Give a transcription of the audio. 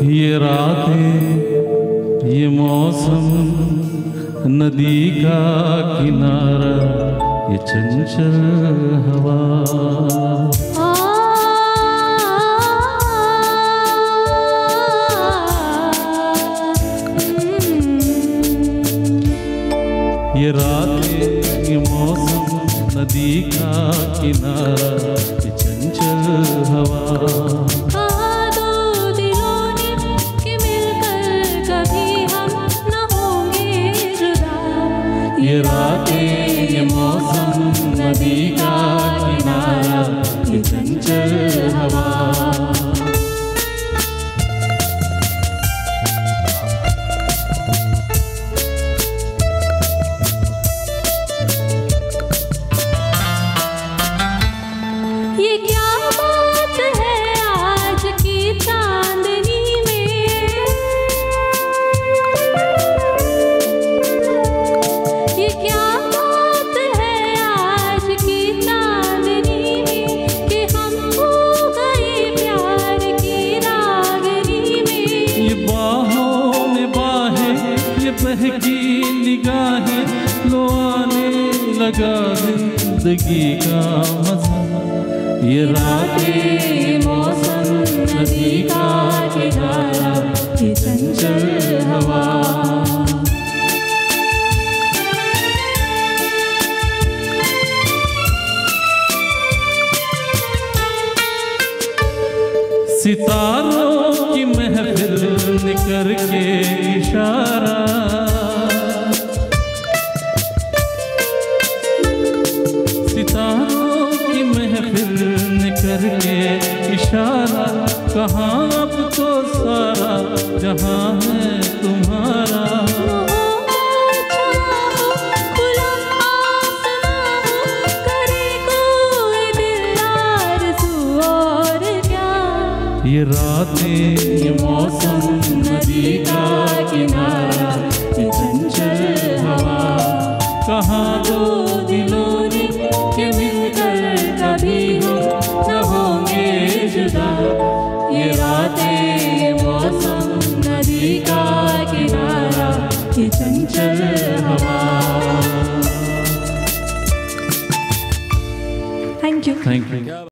ये रातें, ये मौसम, नदी का किनारा, ये चंचल हवा। ये रातें, ये मौसम, नदी का किनारा, ये चंचल हवा। ये रातें, ये मौसम, नदी का किनारा, ये चंचल हवा। ये क्या बात है आज की चांदनी में, ये क्या बात है आज की चांदनी में, कि हम खो गए प्यार की रागनी में। ये बाहों में बाहें, ये बहकी निगाहें, लो आने लगा जिंदगी का मजा। ये रातें, ये मौसम, नदी का किनारा, ये चंचल हवा। सितारों की महफिल ने करके इशारा, सितारों की महफिल ने करके इशारा, कहाँ अब तो सारा जहाँ है तुम्हारा। ये रातें, ये मौसम, नदी का किनारा, ये चंचल हवा, कहाँ